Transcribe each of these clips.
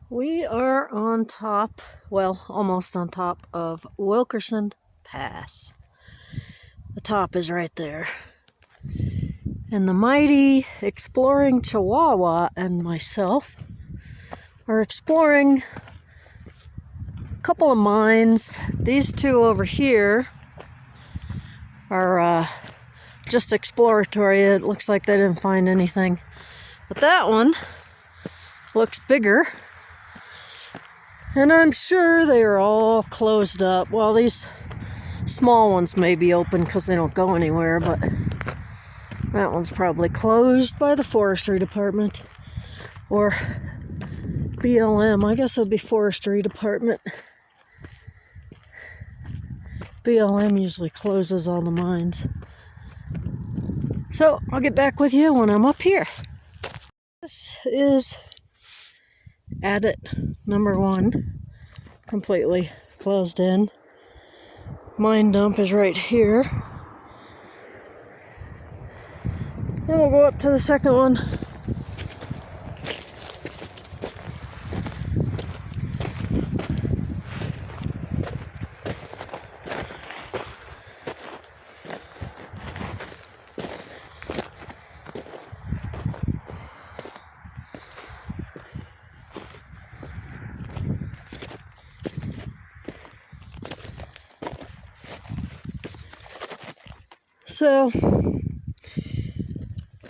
We are on top, well, almost on top of Wilkerson Pass. The top is right there. And the mighty Exploring Chihuahua and myself are exploring a couple of mines. These two over here are just exploratory. It looks like they didn't find anything. But that one looks bigger. And I'm sure they are all closed up. Well, these small ones may be open because they don't go anywhere, but that one's probably closed by the forestry department. Or BLM. I guess it would be forestry department. BLM usually closes all the mines. So I'll get back with you when I'm up here. This is Adit number 1, completely closed in. Mine dump is right here. Then we'll go up to the second one. So,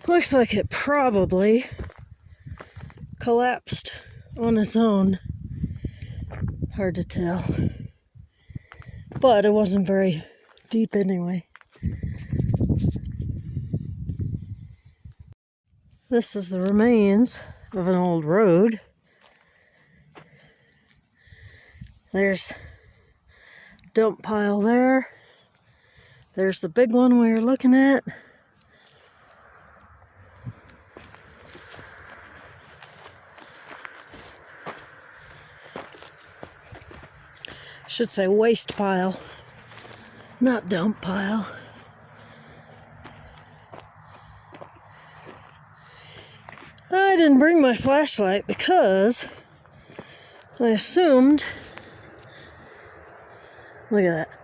looks like it probably collapsed on its own. Hard to tell. But it wasn't very deep anyway. This is the remains of an old road. There's a dump pile there. There's the big one we were looking at. Should say waste pile, not dump pile. I didn't bring my flashlight because I assumed, look at that,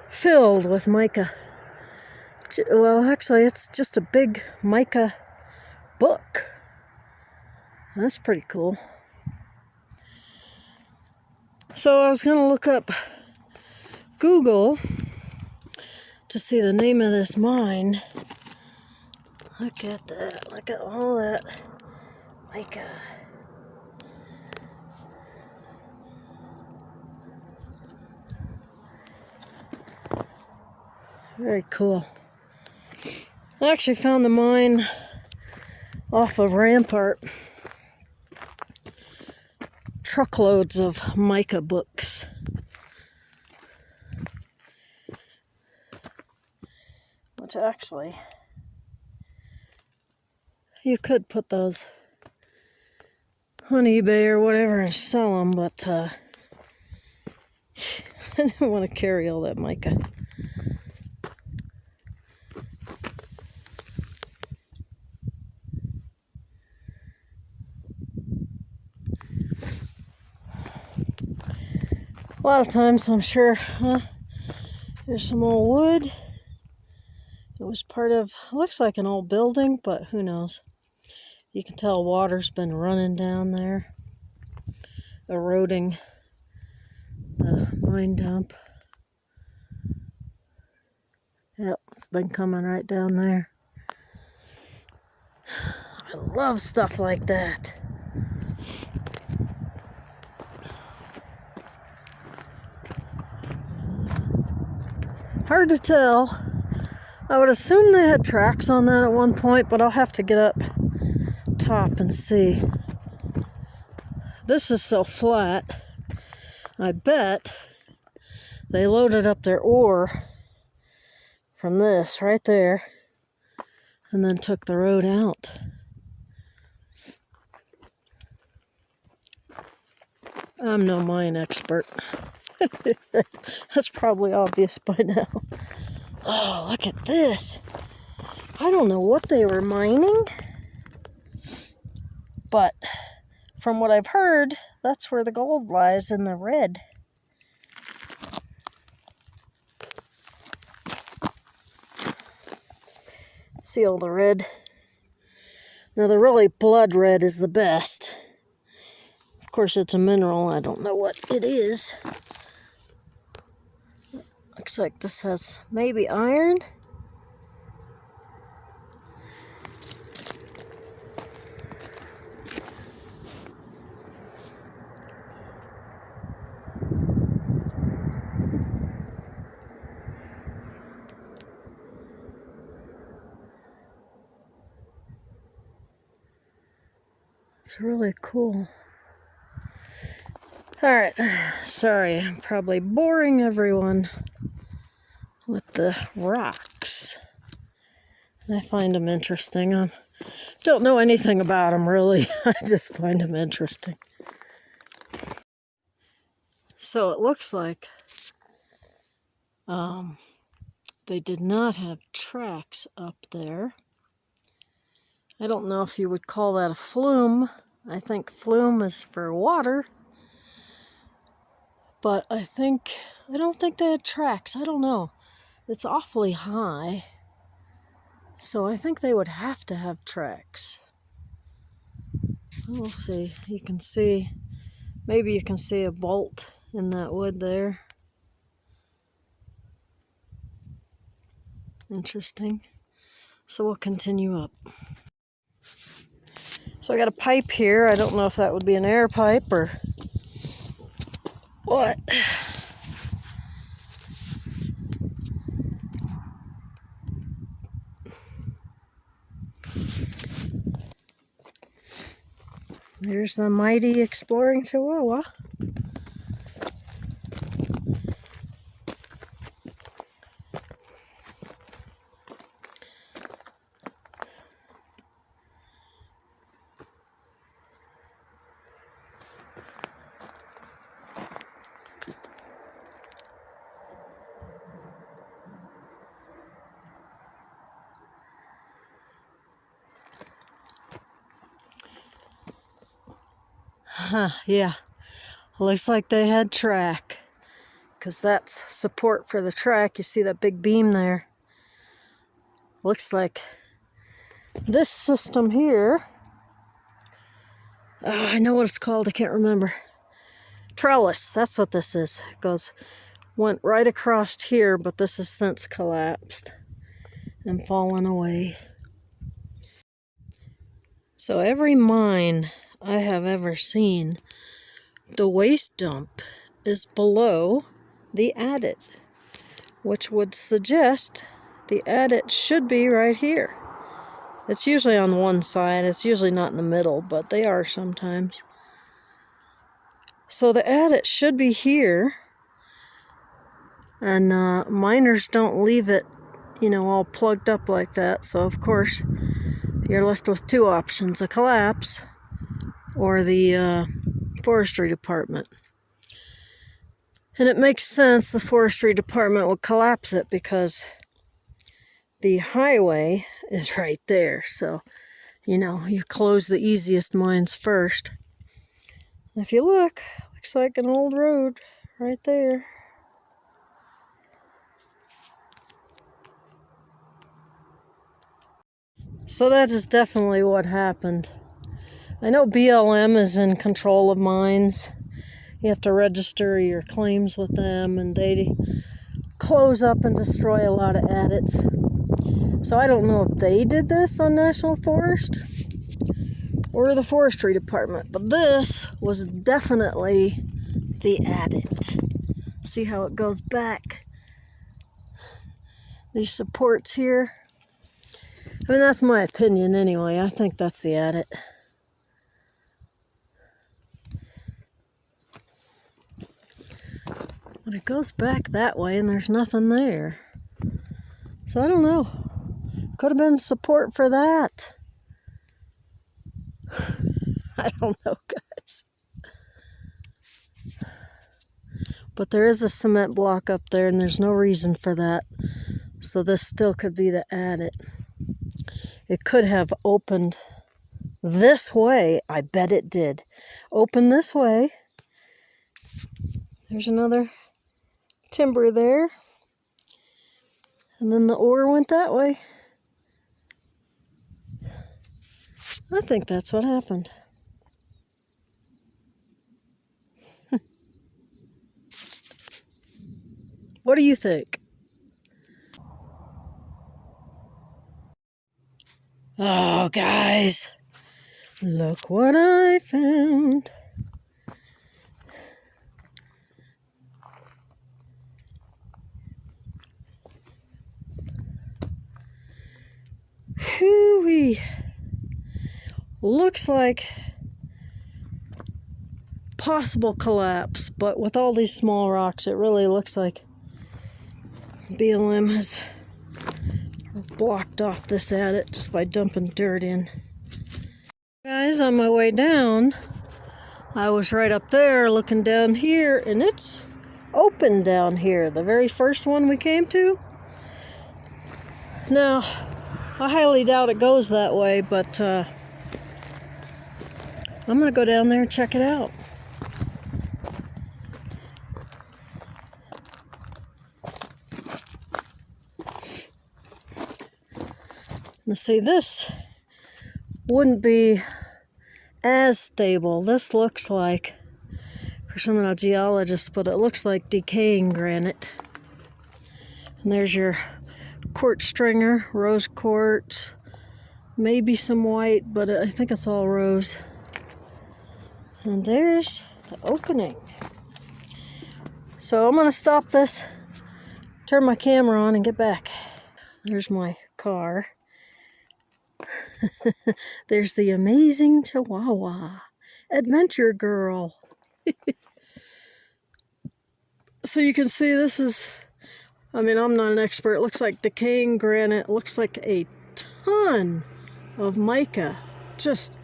filled with mica. Well, actually, it's just a big mica book. That's pretty cool. So I was going to look up Google to see the name of this mine. Look at that. Look at all that mica. Very cool. I actually found the mine off of Rampart. Truckloads of mica books. Which actually, you could put those on eBay or whatever and sell them, but I didn't want to carry all that mica. A lot of times, I'm sure, there's some old wood. It was part of, looks like an old building, but who knows. You can tell water's been running down there, eroding the mine dump. Yep, it's been coming right down there. I love stuff like that. Hard to tell. I would assume they had tracks on that at one point, but I'll have to get up top and see. This is so flat. I bet they loaded up their ore from this right there and then took the road out. I'm no mine expert. That's probably obvious by now. Oh, look at this. I don't know what they were mining, but from what I've heard, that's where the gold lies, in the red. See all the red? Now the really blood red is the best. Of course it's a mineral, I don't know what it is. Looks like this has maybe iron. It's really cool. Alright, sorry, I'm probably boring everyone with the rocks. I find them interesting. I don't know anything about them really, I just find them interesting. So it looks like they did not have tracks up there. I don't know if you would call that a flume. I think flume is for water. But I don't think they had tracks. I don't know. It's awfully high. So I think they would have to have tracks. We'll see. You can see, maybe you can see a bolt in that wood there. Interesting. So we'll continue up. So I got a pipe here. I don't know if that would be an air pipe or what. There's the mighty exploring Chihuahua. Yeah, looks like they had track, because that's support for the track. You see that big beam there? Looks like this system here, I know what it's called, I can't remember. Trellis, that's what this is. It went right across here, but this has since collapsed and fallen away. So every mine I have ever seen, the waste dump is below the adit, which would suggest the adit should be right here. It's usually on one side, it's usually not in the middle, but they are sometimes. So the adit should be here, and miners don't leave it, all plugged up like that, so of course you're left with two options, a collapse or the forestry department. And it makes sense the forestry department will collapse it because the highway is right there. So, you close the easiest mines first. If you look, looks like an old road right there. So that is definitely what happened. I know BLM is in control of mines. You have to register your claims with them, and they close up and destroy a lot of adits. So I don't know if they did this on National Forest or the forestry department, but this was definitely the adit. See how it goes back? These supports here. I mean, that's my opinion anyway. I think that's the adit. But it goes back that way and there's nothing there. So I don't know. Could have been support for that. I don't know, guys. But there is a cement block up there and there's no reason for that. So this still could be the adit. It could have opened this way. I bet it did. Open this way. There's another timber there. And then the ore went that way. I think that's what happened. What do you think? Oh, guys, look what I found. Hoo-wee. Looks like possible collapse, but with all these small rocks, it really looks like BLM has blocked off this adit just by dumping dirt in. Guys, on my way down, I was right up there looking down here, and it's open down here, the very first one we came to. Now, I highly doubt it goes that way, but I'm gonna go down there and check it out. Now see, this wouldn't be as stable. This looks like, of course I'm not a geologist, but it looks like decaying granite. And there's your quartz stringer, rose quartz, maybe some white, but I think it's all rose. And there's the opening. So I'm gonna stop this, turn my camera on and get back. There's my car. There's the amazing Chihuahua Adventure Girl. So you can see this is, I mean, I'm not an expert. It looks like decaying granite. It looks like a ton of mica. Just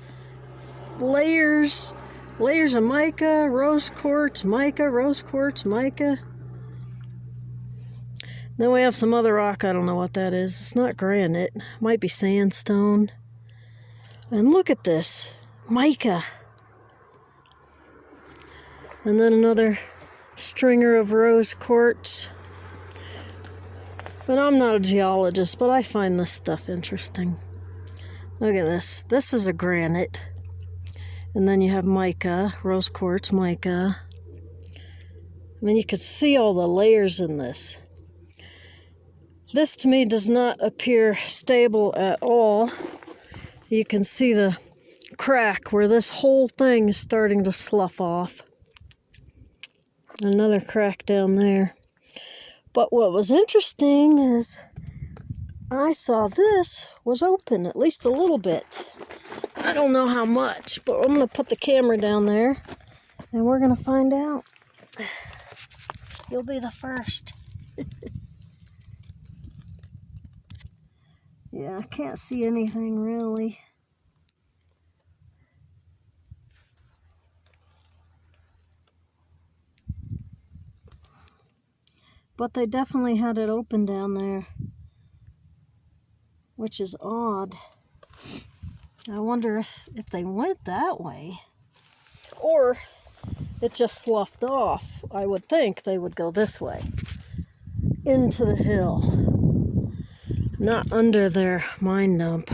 layers of mica, rose quartz, mica, rose quartz, mica. Then we have some other rock. I don't know what that is. It's not granite. It might be sandstone. And look at this, mica. And then another stringer of rose quartz. But I'm not a geologist, but I find this stuff interesting. Look at this. This is a granite. And then you have mica, rose quartz, mica. I mean, you can see all the layers in this. This to me does not appear stable at all. You can see the crack where this whole thing is starting to slough off. Another crack down there. But what was interesting is I saw this was open, at least a little bit. I don't know how much, but I'm going to put the camera down there and we're going to find out. You'll be the first. Yeah, I can't see anything really. But they definitely had it open down there, which is odd. I wonder if they went that way, or it just sloughed off. I would think they would go this way, into the hill. Not under their mine dump.